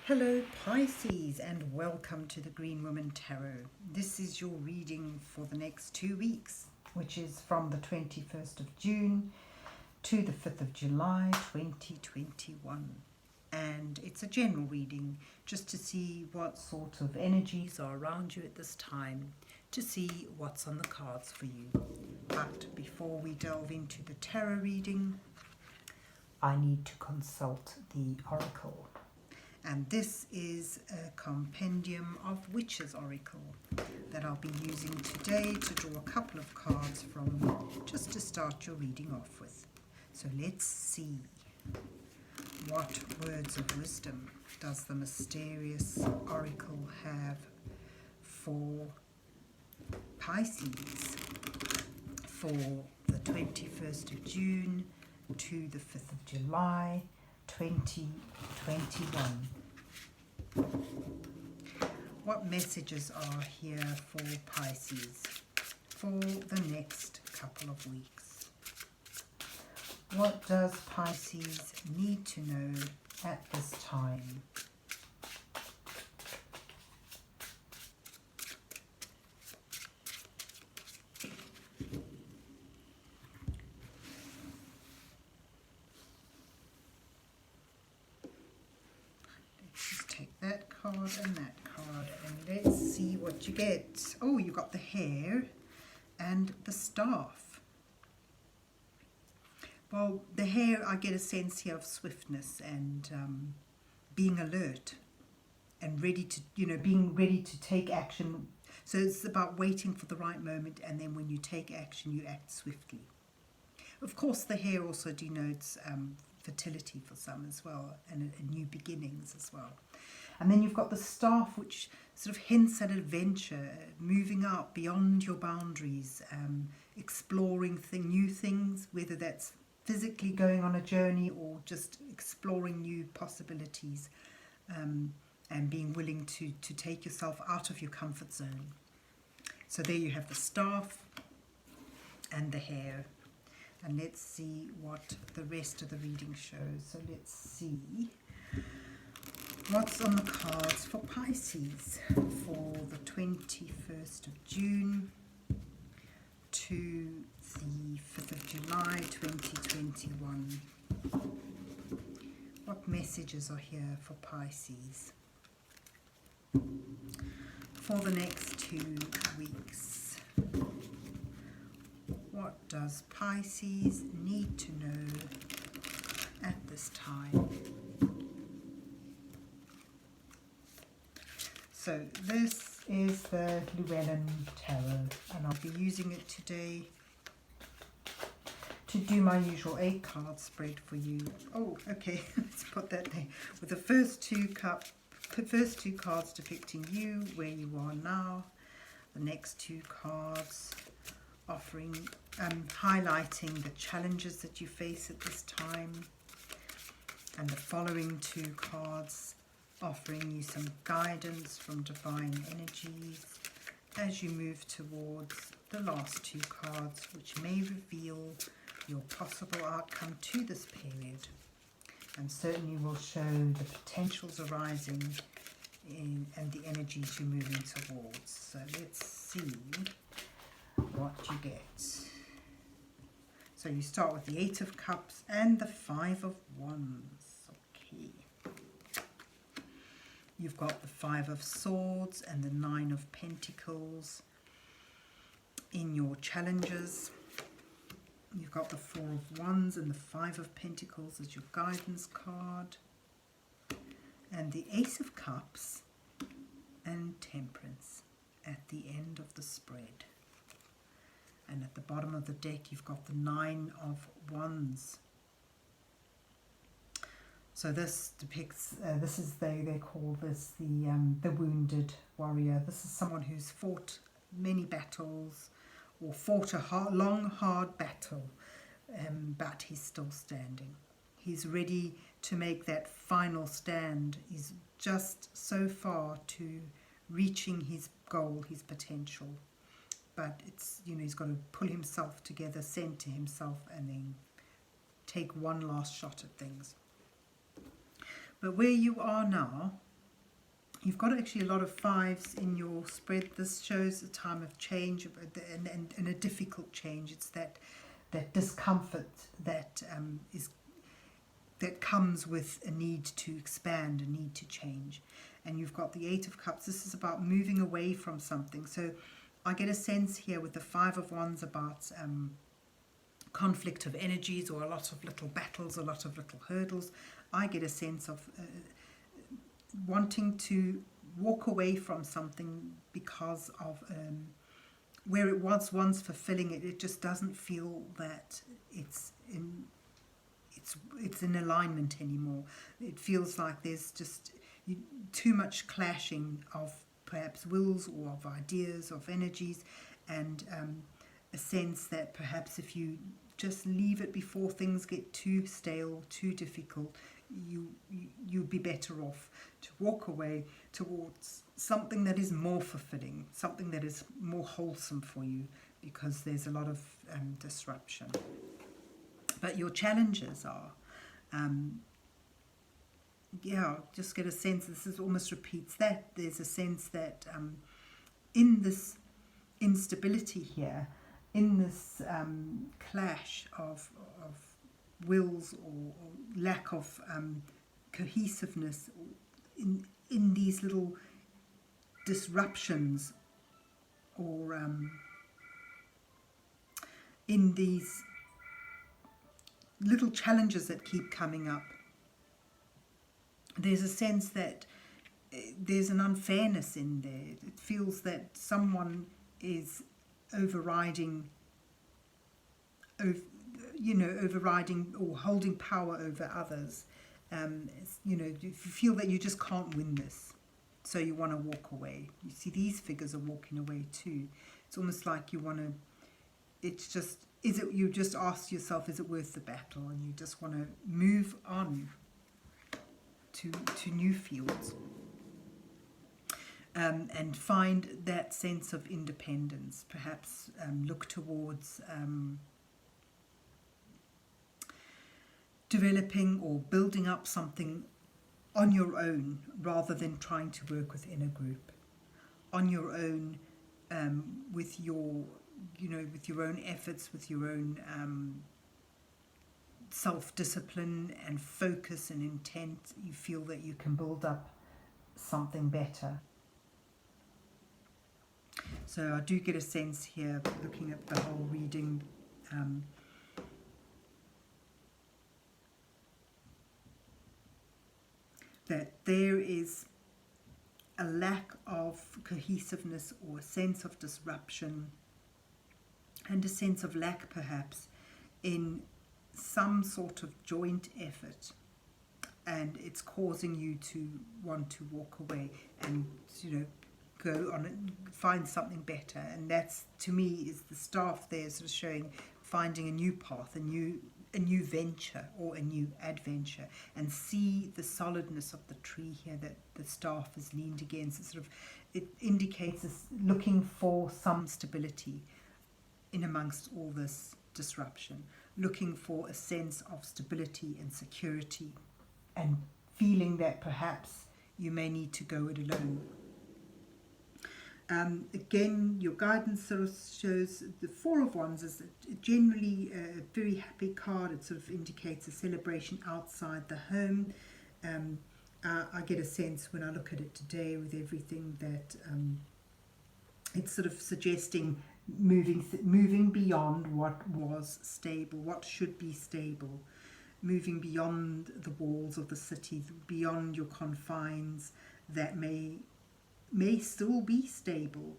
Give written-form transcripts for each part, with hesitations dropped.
Hello Pisces, and welcome to the Green Woman Tarot. This is your reading for the next 2 weeks, which is from the 21st of June to the 5th of July 2021. And it's a general reading just to see what sort of energies are around you at this time, to see what's on the cards for you. But before we delve into the tarot reading, I need to consult the oracle. And this is a compendium of Witch's Oracle that I'll be using today to draw a couple of cards from, just to start your reading off with. So let's see, what words of wisdom does the mysterious oracle have for Pisces for the 21st of June to the 5th of July 2021. What messages are here for Pisces for the next couple of weeks? What does Pisces need to know at this time? That card and that card, and let's see what you get. Oh, you got the hare and the staff. Well, the hare, I get a sense here of swiftness and being alert and ready to, being ready to take action. So it's about waiting for the right moment, and then when you take action, you act swiftly. Of course, the hare also denotes fertility for some as well, and new beginnings as well. And then you've got the staff, which sort of hints at adventure, moving out beyond your boundaries, exploring new things, whether that's physically going on a journey or just exploring new possibilities, and being willing to take yourself out of your comfort zone. So there you have the staff and the hare. And let's see what the rest of the reading shows. So let's see what's on the cards for Pisces for the 21st of June to the 5th of July 2021. What messages are here for Pisces for the next 2 weeks? What does Pisces need to know at this time? So this is the Llewellyn Tarot, and I'll be using it today to do my usual 8-card spread for you. Oh, okay, let's put that there. With the first two cards depicting you, where you are now. The next 2 cards offering, highlighting the challenges that you face at this time. And the following 2 cards offering you some guidance from divine energies as you move towards the last 2 cards, which may reveal your possible outcome to this period, and certainly will show the potentials arising and the energies you're moving towards. So let's see what you get. So you start with the 8 of Cups and the 5 of Wands. Okay. You've got the 5 of Swords and the 9 of Pentacles in your challenges. You've got the 4 of Wands and the 5 of Pentacles as your guidance card. And the Ace of Cups and Temperance at the end of the spread. And at the bottom of the deck, you've got the 9 of Wands. So this depicts, they call this the wounded warrior. This is someone who's fought many battles or fought a long, hard battle, but he's still standing. He's ready to make that final stand. He's just so far to reaching his goal, his potential. But it's, he's got to pull himself together, center himself, and then take one last shot at things. But where you are now, You've got actually a lot of fives in your spread. This shows a time of change and a difficult change. It's that discomfort that that comes with a need to expand, a need to change. And you've got the Eight of Cups. This is about moving away from something. So I get a sense here with the Five of Wands about conflict of energies, or a lot of little battles, a lot of little hurdles. I get a sense of wanting to walk away from something because of where it was once fulfilling it. It just doesn't feel that it's in alignment anymore. It feels like there's just too much clashing of perhaps wills or of ideas, of energies, and a sense that perhaps if you just leave it before things get too stale, too difficult, you'd be better off to walk away towards something that is more fulfilling, something that is more wholesome for you, because there's a lot of disruption. But your challenges are, just get a sense, this is almost repeats that. There's a sense that in this instability here, in this clash of wills or lack of cohesiveness, in these little disruptions, or in these little challenges that keep coming up, there's a sense that there's an unfairness in there. It feels that someone is overriding or holding power over others. You feel that you just can't win this, so you want to walk away. You see these figures are walking away too. It's almost like you want to, it's just, you just ask yourself, is it worth the battle? And you just want to move on to new fields, and find that sense of independence. Perhaps look towards developing or building up something on your own, rather than trying to work within a group. On your own, with your own efforts, with your own self-discipline and focus and intent, you feel that you can build up something better. So I do get a sense here, looking at the whole reading, that there is a lack of cohesiveness, or a sense of disruption, and a sense of lack perhaps in some sort of joint effort, and it's causing you to want to walk away and go on and find something better. And that's, to me, is the staff there sort of showing finding a new path, a new venture, or a new adventure. And see the solidness of the tree here that the staff is leaned against. It indicates us looking for some stability in amongst all this disruption, looking for a sense of stability and security, and feeling that perhaps you may need to go it alone. Again, your guidance sort of shows the Four of Wands is generally a very happy card. It sort of indicates a celebration outside the home. I get a sense when I look at it today with everything that it's sort of suggesting moving beyond what was stable, what should be stable, moving beyond the walls of the city, beyond your confines that may still be stable,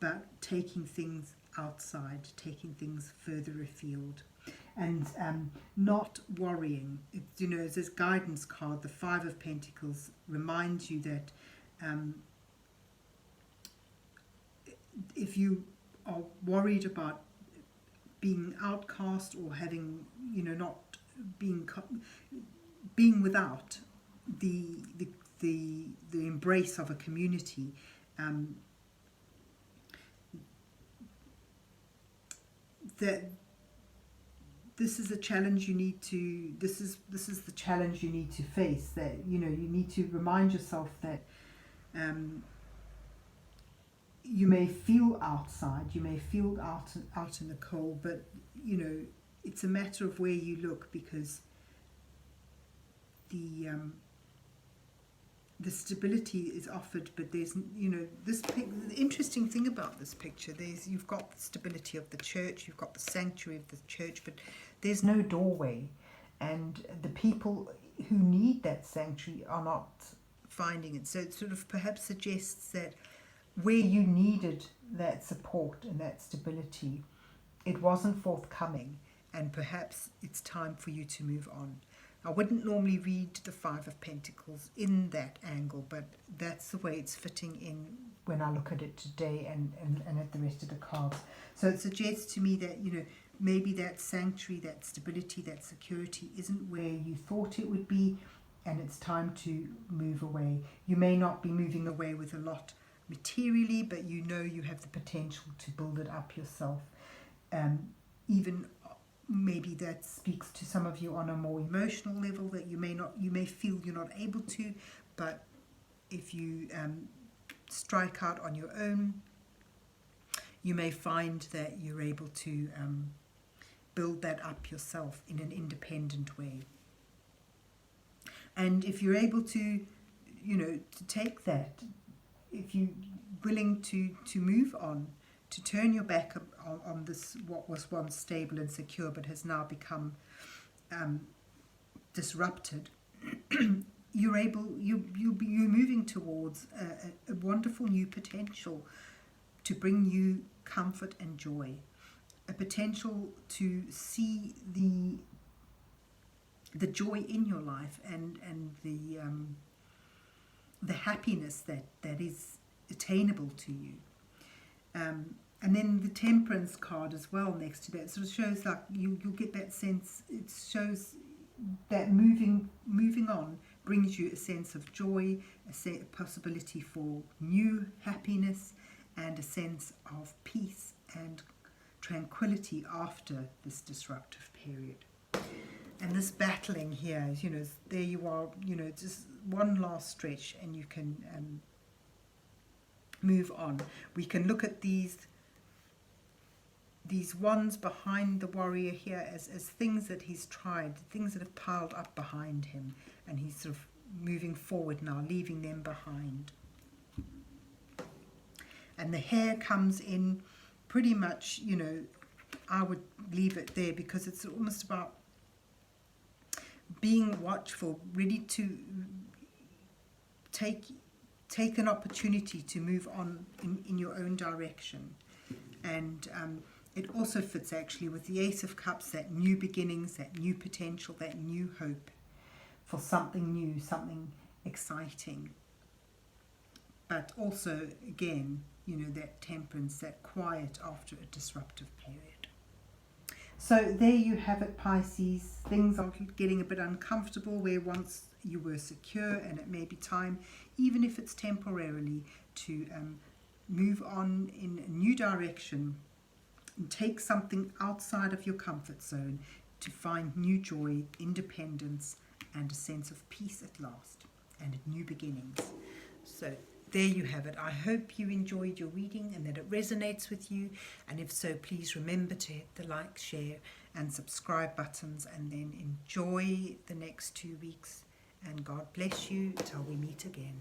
but taking things outside, taking things further afield, and not worrying. As this guidance card, the Five of Pentacles reminds you that if you are worried about being outcast, or having, not being without the embrace of a community, that this is a challenge you need to, this is the challenge you need to face, that you need to remind yourself that You may feel outside, you may feel out in the cold, but you know, it's a matter of where you look, because the stability is offered, but there's, you know, the interesting thing about this picture, you've got the stability of the church, you've got the sanctuary of the church, but there's no doorway, and the people who need that sanctuary are not finding it. So it sort of perhaps suggests that where you needed that support and that stability, it wasn't forthcoming, and perhaps it's time for you to move on. I wouldn't normally read the Five of Pentacles in that angle, but that's the way it's fitting in when I look at it today and at the rest of the cards. So it suggests to me that, you know, maybe that sanctuary, that stability, that security isn't where you thought it would be, and it's time to move away. You may not be moving away with a lot materially, but you know you have the potential to build it up yourself. Even maybe that speaks to some of you on a more emotional level, that you may feel you're not able to, but if you strike out on your own, you may find that you're able to build that up yourself in an independent way. And if you're able to, you know, to take that, if you're willing to move on, to turn your back on this, what was once stable and secure but has now become disrupted, you're moving towards a wonderful new potential to bring you comfort and joy, a potential to see the joy in your life and the happiness that is attainable to you. And then the Temperance card as well next to that sort of shows, like, you'll get that sense. It shows that moving on brings you a sense of joy, a possibility for new happiness, and a sense of peace and tranquility after this disruptive period. And this battling here is, you know, there you are, you know, just one last stretch and you can move on. We can look at these ones behind the warrior here as things that he's tried, things that have piled up behind him, and he's sort of moving forward now, leaving them behind. And the hare comes in pretty much, you know, I would leave it there, because it's almost about being watchful, ready to take an opportunity to move on in your own direction. And it also fits actually with the Ace of Cups, that new beginnings, that new potential, that new hope for something new, something exciting. But also, again, you know, that temperance, that quiet after a disruptive period. So there you have it, Pisces. Things are getting a bit uncomfortable where once you were secure, and it may be time, even if it's temporarily, to move on in a new direction and take something outside of your comfort zone to find new joy, independence, and a sense of peace at last, and new beginnings. So there you have it. I hope you enjoyed your reading and that it resonates with you. And if so, please remember to hit the like, share, and subscribe buttons, and then enjoy the next 2 weeks. And God bless you till we meet again.